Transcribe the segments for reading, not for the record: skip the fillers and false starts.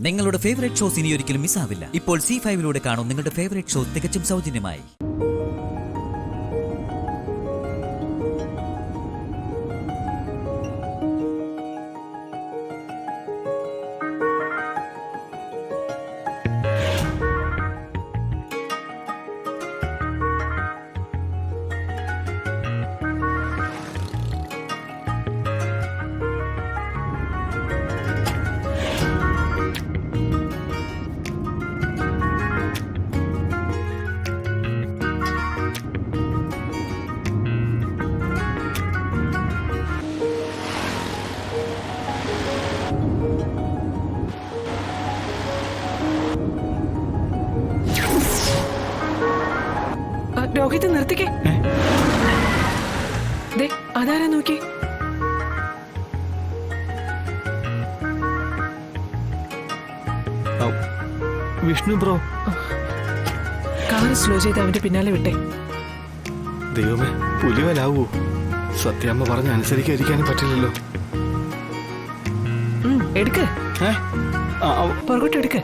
നിങ്ങളുടെ favourite shows ഇനി ഒരിക്കലും മിസ്സാവില്ല. ഇപ്പോൾ C5 കാണും നിങ്ങളുടെ ഫേവറേറ്റ് ഷോ തികച്ചും സൗജന്യമായി. രോഹിത് നിർത്തിക്കേ. അതാരാ നോക്കി. വിഷ്ണു ബ്രോ. കാർ സ്ലോ ചെയ്ത് അവന്റെ പിന്നാലെ വിട്ടേ. ദൈവമേ, പുലിവലാവൂ. സത്യാമ്മ പറഞ്ഞ അനുസരിക്കാതിരിക്കാനും പറ്റില്ലല്ലോ. എടുക്ക്, പുറകോട്ട് എടുക്ക്.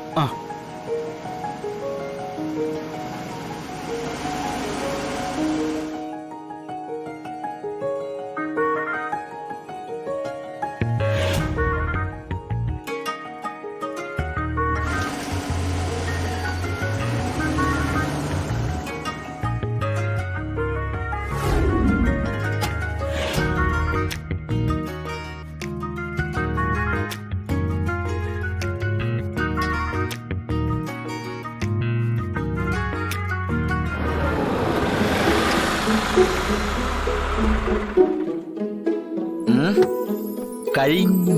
കഴിഞ്ഞു.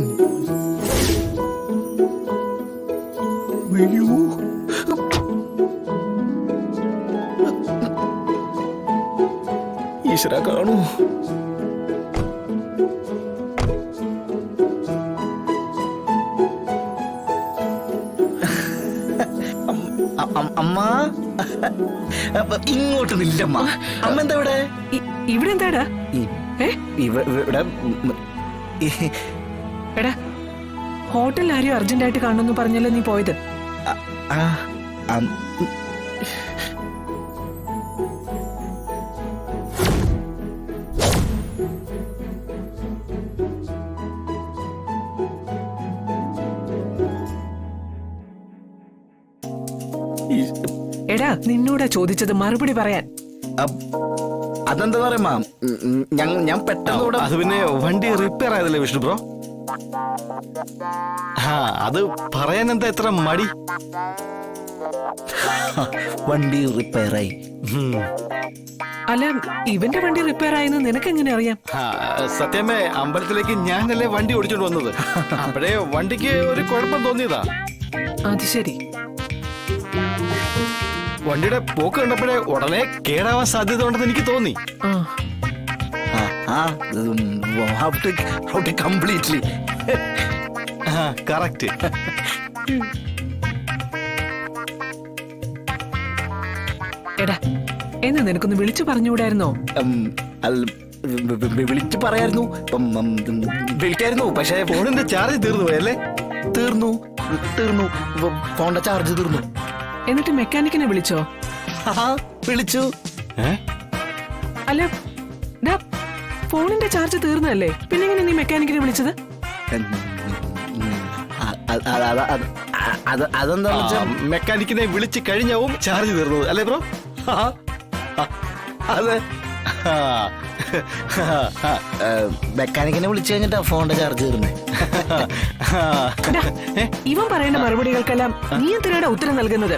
ഈശ്വര കാണൂ. അമ്മ ഇങ്ങോട്ട് നില്ലമ്മ. അമ്മ എന്താ ഇവിടെ? ഇവിടെ എന്താടാ? ഇവിടെ എടാ, ഹോട്ടലിൽ ആരെയും അർജന്റായിട്ട് കാണണമെന്ന് പറഞ്ഞല്ലേ നീ പോയത്? എടാ, നിന്നോടാ ചോദിച്ചത്, മറുപടി പറയാൻ. അതെന്താ പറയാ, ഞാൻ പെട്ടെന്ന്. അത് പിന്നെ വണ്ടി റിപ്പയർ ആയതല്ലേ വിഷ്ണു ബ്രോ. അത് പറയാൻ എന്താ എത്ര മടി? വണ്ടി റിപ്പയർ ആയി. അല്ല, ഇവന്റെ വണ്ടി റിപ്പയർ ആയെന്ന് നിനക്ക് എങ്ങനെ അറിയാം? സത്യമേ, അമ്പലത്തിലേക്ക് ഞാനല്ലേ വണ്ടി ഓടിച്ചോണ്ട് വന്നത്. അപ്പോഴേ വണ്ടിക്ക് ഒരു കുഴപ്പം തോന്നിയതാ. അത് ശരി. വണ്ടിയുടെ പോക്ക് കണ്ടപ്പോഴേ ഉടനെ കേടാവാൻ സാധ്യത ഉണ്ടെന്ന് എനിക്ക് തോന്നി. Completely correct. എടാ, എന്ന് നിനക്കൊന്ന് വിളിച്ചു പറഞ്ഞുകൂടായിരുന്നോ? വിളിച്ചു പറയായിരുന്നു, വിളിക്കായിരുന്നു. പക്ഷേ ഫോണിന്റെ ചാർജ് തീർന്നു പോയല്ലേ? തീർന്നു. ഫോണിന്റെ ചാർജ് തീർന്നു. എന്നിട്ട് മെക്കാനിക്കിനെ വിളിച്ചോ? വിളിച്ചു. അല്ല, ഫോണിന്റെ ചാർജ് തീർന്നല്ലേ, പിന്നെ എങ്ങനെ നീ മെക്കാനിക്കിനെ വിളിച്ചത്? അതെന്താ മെക്കാനിക്കിനെ വിളിച്ച് കഴിഞ്ഞാവും ചാർജ് തീർന്നത് അല്ലേ ബ്രോ? അതെ, മെക്കാനിക്കിനെ വിളിച്ചു കഴിഞ്ഞിട്ടാ ഫോണിന്റെ ചാർജ് തീർന്നേ. ഇവൻ പറയേണ്ട മറുപടികൾക്കെല്ലാം നീ എന്തിനാണ് ഉത്തരം നൽകുന്നത്?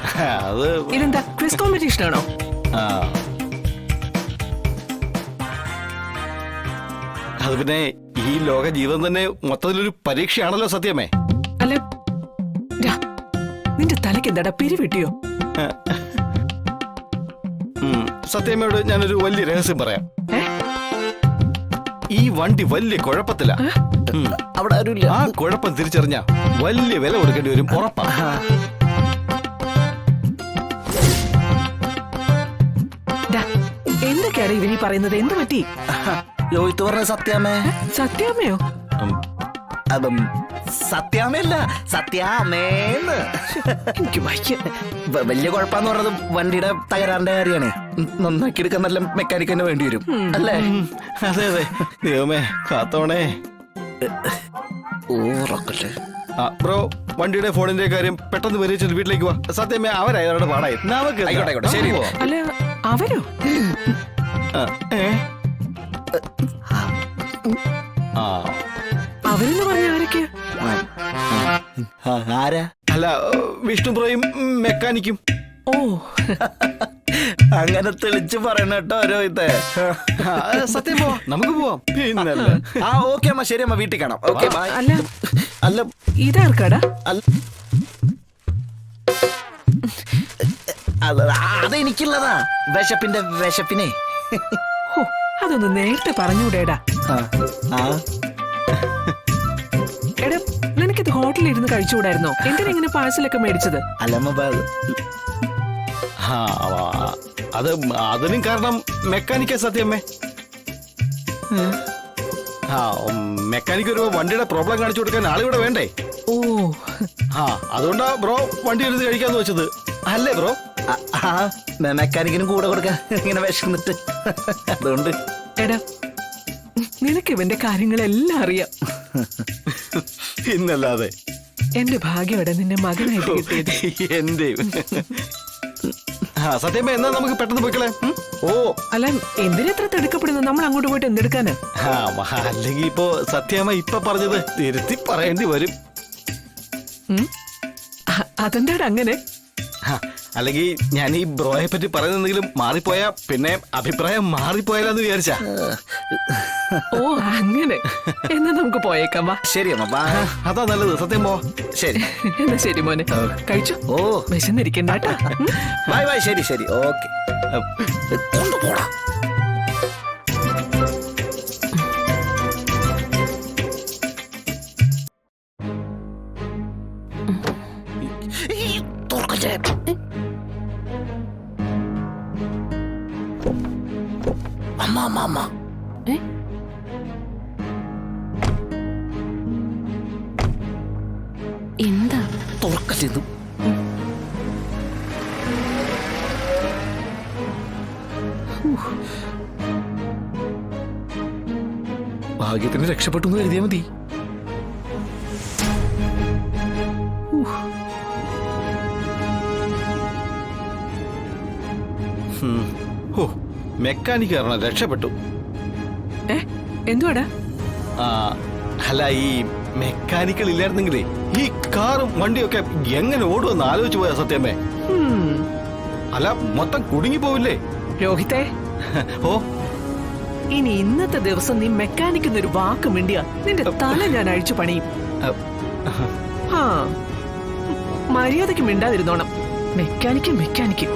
ഇതെന്താ ക്വിസ് കോമ്പറ്റീഷൻ ആണോ? അത് പിന്നെ ഈ ലോക ജീവിതം തന്നെ മൊത്തത്തിലൊരു പരീക്ഷയാണല്ലോ സത്യമേ. അല്ല, നിന്റെ തലയ്ക്ക് എന്താടാ, പിരിവിട്ടിയോ? സത്യമയോട് ഞാനൊരു വലിയ രഹസ്യം പറയാം. ഈ വണ്ടി വലിയ കുഴപ്പത്തില. അവിടെ ആരുമില്ല. ആ കുഴപ്പം തിരിച്ചറിഞ്ഞ വലിയ വില കൊടുക്കേണ്ടി വരും, ഉറപ്പാ. എന്തൊക്കെയാണ് ഇവനീ പറയുന്നത്? എന്ത് പറ്റി? രോഹിത് പറഞ്ഞ സത്യാമ്മേ. സത്യാമ്മയോ? സത്യാമയല്ല, സത്യാമേന്ന്. എനിക്ക് വയ്യ. വലിയ കുഴപ്പമെന്ന് പറഞ്ഞത് വണ്ടിയുടെ തകരാറിന്റെ കാര്യമാണ്. നന്നാക്കി എടുക്കാൻ നല്ല മെക്കാനിക് തന്നെ വേണ്ടി വരും അല്ലേ? അതെ അതെ. ദൈവമേ കാത്തോണേ. ഓറക്കല്ലേ. ബ്രോ, വണ്ടിയുടെ ഫോണിന്റെ കാര്യം പെട്ടെന്ന് പരിഹരിച്ചിട്ട് വീട്ടിലേക്ക് വാ. സത്യമേ അവരായി അവരുടെ പാടായി. നമുക്ക് ആയിക്കോട്ടെ, ശരി. അല്ല അവരോ? അവരെന്ന് പറഞ്ഞ ആരൊക്കെയാ? ആരാ? അല്ല, വിഷ്ണു ബ്രോയും മെക്കാനിക്കും. ഓ, അങ്ങനെ തെളിച്ച് പറയണ കേട്ടോ രോഹിത്തെ. സത്യം പോവാം, നമുക്ക് പോവാം. പിന്നല്ല. ഓക്കെ അമ്മ, ശരി അമ്മ, വീട്ടിൽ കാണാം. Okay bye. അല്ല അല്ല ഇതാർക്കാടാ? അതെനിക്കുള്ളതാ. വിശപ്പിനെ. ഓ, അതൊന്ന് നേരത്തെ പറഞ്ഞൂടേടാ. എടാ, നിനക്കിത് ഹോട്ടലിൽ ഇരുന്ന് കഴിച്ചുകൂടായിരുന്നോ? എന്തിനാ ഇങ്ങനെ പാഴ്സലൊക്കെ മേടിച്ചത്? അല്ലമ്മ, അത് അതിനും കാരണം മെക്കാനിക്കാ സത്യമേ. മെക്കാനിക്ക് ഒരു വണ്ടിയുടെ പ്രോബ്ലം കാണിച്ചു കൊടുക്കാൻ ആളിവിടെ വേണ്ടേ? ഓ, അതുകൊണ്ടാ ബ്രോ വണ്ടി എടുത്ത് കഴിക്കാന്ന് വെച്ചത് അല്ലേ ബ്രോ? മെക്കാനിക്കിനും കൂടെ കൊടുക്കാൻ ഇങ്ങനെ വിശന്നിട്ട്. അതുകൊണ്ട് എടാ, നിനക്ക് ഇവന്റെ കാര്യങ്ങളെല്ലാം അറിയാം. പിന്നല്ലാതെ. എന്റെ ഭാഗ്യം എടാ നിന്നെ മകനായിട്ട് കിട്ടിയത്. എന്റെ സത്യമേ, എന്നാ നമുക്ക് പെട്ടെന്ന് പോയിക്കളെ. ഓ, അല്ല എന്തിനെത്ര തിടുക്കപ്പെടുന്നു? നമ്മൾ അങ്ങോട്ട് പോയിട്ട് എന്തെടുക്കാന്? അല്ലെങ്കിൽ ഇപ്പോ സത്യമ്മ ഇപ്പൊ പറഞ്ഞത് തിരുത്തി പറയേണ്ടി വരും. അതെന്താടാ അങ്ങനെ? അല്ലെങ്കിൽ ഞാൻ ഈ ബ്രോയെ പറ്റി പറയുന്നെങ്കിലും മാറിപ്പോയാ പിന്നെ അഭിപ്രായം മാറിപ്പോയാലെന്ന് വിചാരിച്ച. ഓ അങ്ങനെ. എന്നാ നമുക്ക് പോയേക്കാം. വാ. ശരി അമ്മ, അതാ നല്ലത്. സത്യം പോ. ശരി എന്നാ ശരി മോനെ, കഴിച്ചു. ഓ, വിശന്നിരിക്കണ്ടാട്ടാ. Bye bye. ശരി ശരി, ഓക്കെ. കൊണ്ടുപോടാ. അമ്മ എന്താ തുറക്കരുത്. ഭാഗ്യത്തിന് രക്ഷപ്പെട്ടു എന്ന് കരുതിയാ മതി. മെക്കാനിക്ക് കാരണം രക്ഷപ്പെട്ടു. എന്തുവാടാ? അല്ല, ഈ മെക്കാനിക്കൽ ഇല്ലായിരുന്നെങ്കിലേ ഈ കാറും വണ്ടിയൊക്കെ എങ്ങനെ ഓടുമെന്ന് ആലോചിച്ചു പോയാ സത്യമേ. അല്ല, മൊത്തം കുടുങ്ങി പോവില്ലേ രോഹിത്തെ? ഓ, ഇനി ഇന്നത്തെ ദിവസം നീ മെക്കാനിക്കുന്നൊരു വാക്ക് മിണ്ടിയ നിന്റെ തല ഞാൻ അഴിച്ചു പണിയും. മര്യാദക്ക് മിണ്ടാതിരുന്നോണം. മെക്കാനിക്കും.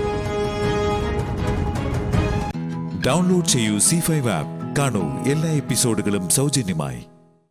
ഡൗൺലോഡ് ചെയ്യൂ C5 ആപ്പ്. കാണൂ എല്ലാ എപ്പിസോഡുകളും സൗജന്യമായി.